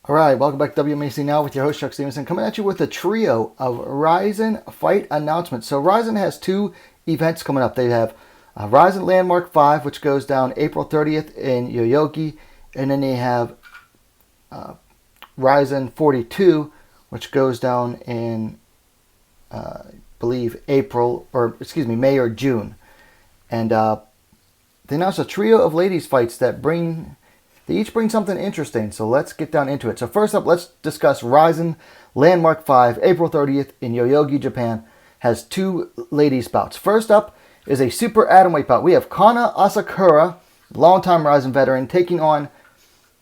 All right, welcome back to WMAC Now with your host, Chuck Stevenson, coming at you with a trio of RIZIN fight announcements. So RIZIN has two events coming up. They have RIZIN Landmark 5, which goes down April 30th in Yoyogi, and then they have RIZIN 42, which goes down in, I believe, May or June. And they announced a trio of ladies fights that they each bring something interesting, so let's get down into it. So first up, let's discuss RIZIN Landmark 5, April 30th in Yoyogi, Japan, has two ladies bouts. First up is a super atomweight bout. We have Kana Asakura, longtime RIZIN veteran, taking on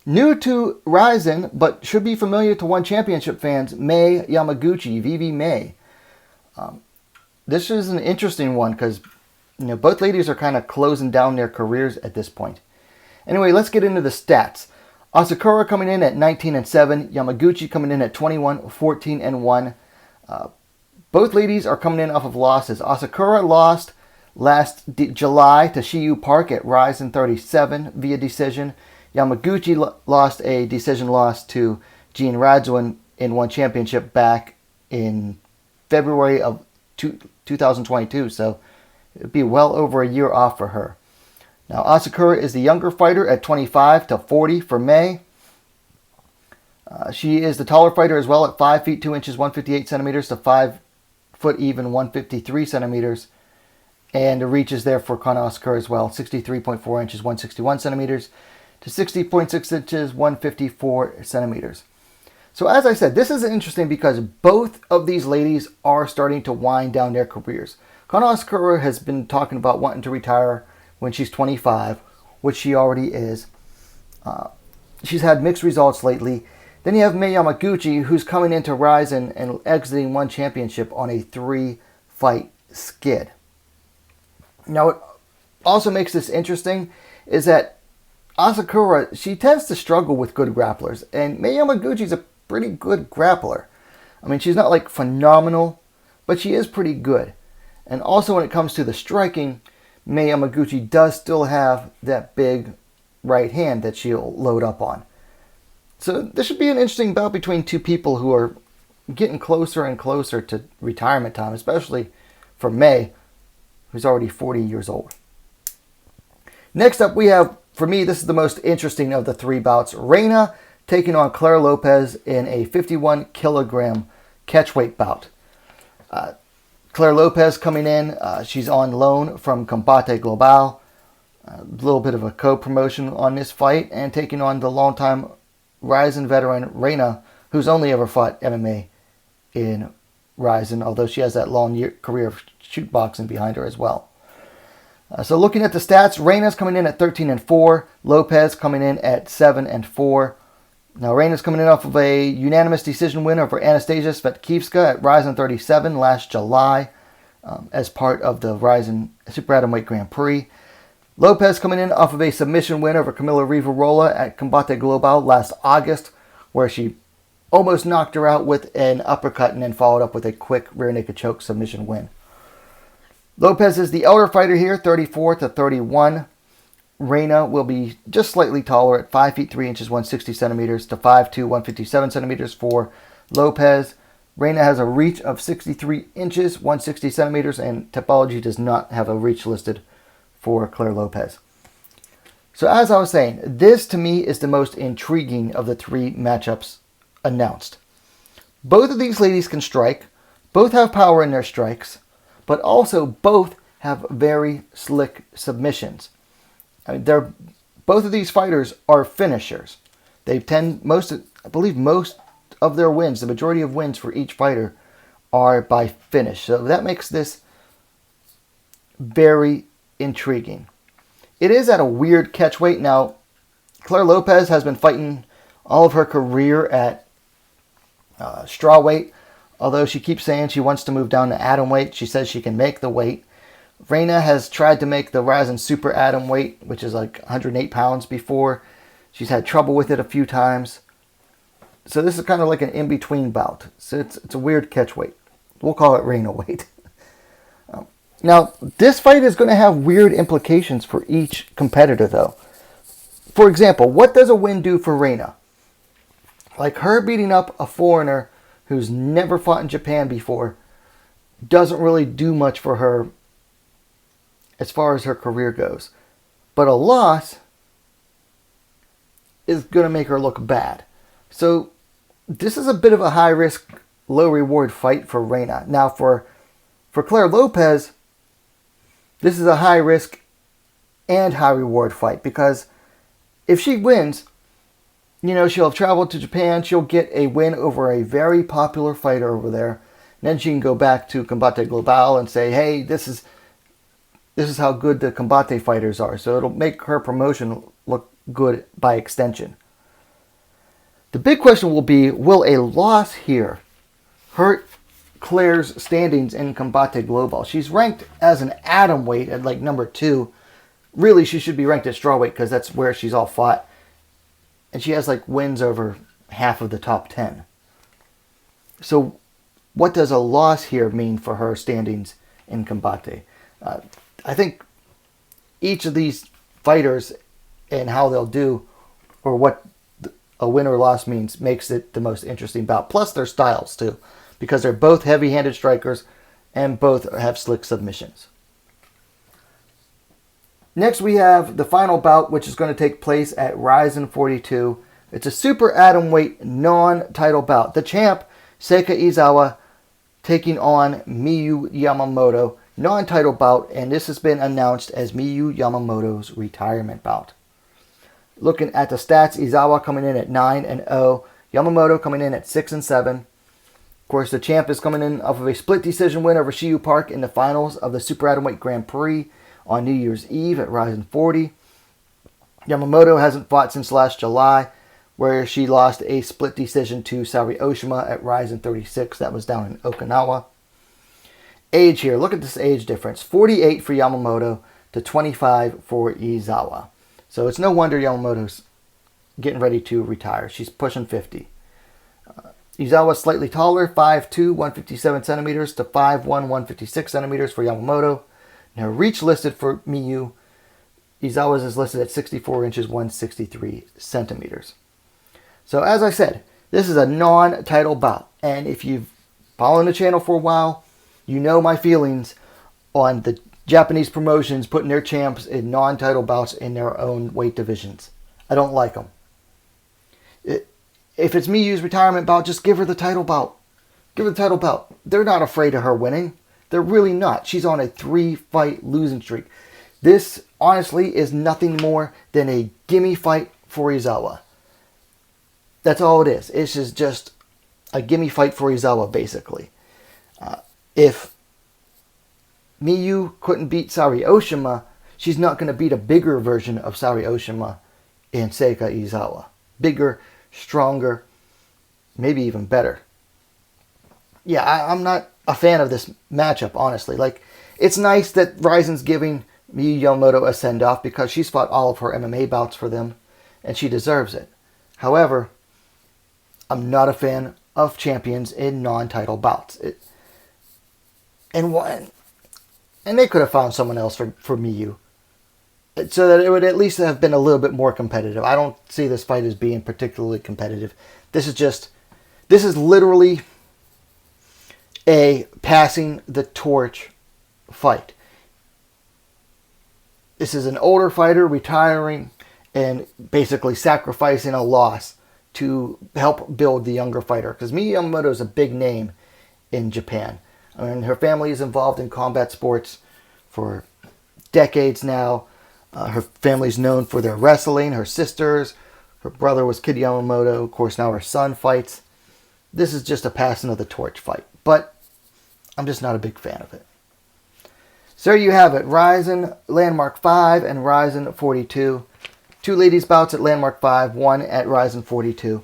new to RIZIN, but should be familiar to One Championship fans, Mei Yamaguchi, VV Mei. This is an interesting one because both ladies are kind of closing down their careers at this point. Anyway, let's get into the stats. Asakura coming in at 19-7. Yamaguchi coming in at 21-14-1. Both ladies are coming in off of losses. Asakura lost last July to Shiyu Park at RIZIN 37 via decision. Yamaguchi lost a decision loss to Jean Radzuin in One Championship back in February of 2022. So it would be well over a year off for her. Now, Asakura is the younger fighter at 25-40 for Mei. She is the taller fighter as well at 5 feet 2 inches 158 centimeters to 5 foot even 153 centimeters. And the reach is there for Kana Asakura as well, 63.4 inches 161 centimeters to 60.6 inches 154 centimeters. So as I said, this is interesting because both of these ladies are starting to wind down their careers. Kana Asakura has been talking about wanting to retire when she's 25, which she already is. She's had mixed results lately. Then you have Mei Yamaguchi, who's coming into RIZIN and exiting One Championship on a 3-fight skid. Now, what also makes this interesting is that Asakura, she tends to struggle with good grapplers, and Mei Yamaguchi's a pretty good grappler. I mean, she's not like phenomenal, but she is pretty good. And also when it comes to the striking, Mei Yamaguchi does still have that big right hand that she'll load up on. So this should be an interesting bout between two people who are getting closer and closer to retirement time, especially for Mei, who's already 40 years old. Next up, we have, for me, this is the most interesting of the three bouts, Rena taking on Claire Lopez in a 51 kilogram catchweight bout. Claire Lopez coming in, she's on loan from Combate Global. A little bit of a co-promotion on this fight, and taking on the longtime RIZIN veteran Rena, who's only ever fought MMA in RIZIN, although she has that long career of shoot boxing behind her as well. So looking at the stats, Rena's coming in at 13-4, Lopez coming in at 7-4. Now, Rena's coming in off of a unanimous decision win over Anastasia Svetkivska at RIZIN 37 last July as part of the RIZIN Super Atomweight Grand Prix. Lopez coming in off of a submission win over Camila Rivarola at Combate Global last August, where she almost knocked her out with an uppercut and then followed up with a quick rear naked choke submission win. Lopez is the elder fighter here, 34-31. Rena will be just slightly taller at 5 feet 3 inches 160 centimeters to 5'2", 157 centimeters for Lopez. Rena has a reach of 63 inches 160 centimeters, and Topology does not have a reach listed for Claire Lopez. So as I was saying, this to me is the most intriguing of the three matchups announced. Both of these ladies can strike, both have power in their strikes, but also both have very slick submissions. I mean, both of these fighters are finishers. I believe most of their wins, the majority of wins for each fighter, are by finish. So that makes this very intriguing. It is at a weird catch weight. Now, Claire Lopez has been fighting all of her career at straw weight, although she keeps saying she wants to move down to atom weight. She says she can make the weight. Rena has tried to make the RIZIN Super Atom weight, which is like 108 pounds before. She's had trouble with it a few times. So this is kind of like an in-between bout. So it's a weird catch weight. We'll call it Rena weight. Now, this fight is going to have weird implications for each competitor, though. For example, what does a win do for Rena? Like, her beating up a foreigner who's never fought in Japan before doesn't really do much for her as far as her career goes. But a loss is going to make her look bad. So this is a bit of a high risk, low reward fight for Rena. Now for Claire Lopez, this is a high risk and high reward fight, because if she wins, you know, she'll have traveled to Japan, she'll get a win over a very popular fighter over there. And then she can go back to Combate Global and say, hey, this is how good the Combate fighters are. So it'll make her promotion look good by extension. The big question will be, will a loss here hurt Claire's standings in Combate Global? She's ranked as an atomweight at like number 2. Really, she should be ranked at strawweight because that's where she's all fought. And she has like wins over half of the top 10. So what does a loss here mean for her standings in Combate? I think each of these fighters and how they'll do, or what a win or loss means, makes it the most interesting bout. Plus their styles too, because they're both heavy-handed strikers and both have slick submissions. Next we have the final bout, which is going to take place at RIZIN 42. It's a super atomweight non-title bout. The champ, Seika Izawa, taking on Miyu Yamamoto. Non-title bout, and this has been announced as Miyu Yamamoto's retirement bout. Looking at the stats, Izawa coming in at 9-0. Yamamoto coming in at 6-7. Of course, the champ is coming in off of a split decision win over Shiyu Park in the finals of the Super Atomweight Grand Prix on New Year's Eve at RIZIN 40. Yamamoto hasn't fought since last July, where she lost a split decision to Saori Oshima at RIZIN 36. That was down in Okinawa. Age here, look at this age difference. 48 for Yamamoto to 25 for Izawa. So it's no wonder Yamamoto's getting ready to retire. She's pushing 50. Izawa's slightly taller, 5'2", 157 centimeters to 5'1", 156 centimeters for Yamamoto. And her reach listed for Miyu, Izawa's is listed at 64 inches, 163 centimeters. So as I said, this is a non-title bout. And if you've followed the channel for a while, you know my feelings on the Japanese promotions putting their champs in non-title bouts in their own weight divisions. I don't like them. If it's Miyu's retirement bout, just give her the title bout. Give her the title bout. They're not afraid of her winning. They're really not. She's on a 3-fight losing streak. This, honestly, is nothing more than a gimme fight for Izawa. That's all it is. It's just a gimme fight for Izawa, basically. If Miyu couldn't beat Saori Oshima, she's not going to beat a bigger version of Saori Oshima in Seika Izawa. Bigger, stronger, maybe even better. Yeah, I'm not a fan of this matchup, honestly. Like, it's nice that RIZIN's giving Miyu Yamamoto a send-off because she's fought all of her MMA bouts for them, and she deserves it. However, I'm not a fan of champions in non-title bouts. And they could have found someone else for Miyu, so that it would at least have been a little bit more competitive. I don't see this fight as being particularly competitive. This is literally a passing the torch fight. This is an older fighter retiring and basically sacrificing a loss to help build the younger fighter. Because Miyu Yamamoto is a big name in Japan. I mean, her family is involved in combat sports for decades now. Her family's known for their wrestling. Her sisters, her brother was Kid Yamamoto. Of course, now her son fights. This is just a passing of the torch fight. But I'm just not a big fan of it. So there you have it. RIZIN Landmark 5 and RIZIN 42. 2 ladies bouts at Landmark 5, 1 at RIZIN 42.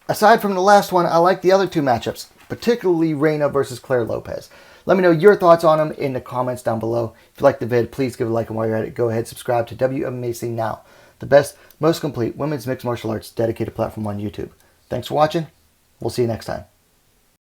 Aside from the last one, I like the other 2 matchups, particularly Rena versus Claire Lopez. Let me know your thoughts on them in the comments down below. If you liked the vid, please give it a like, and while you're at it, go ahead, subscribe to Wmma Now, the best, most complete women's mixed martial arts dedicated platform on YouTube. Thanks for watching. We'll see you next time.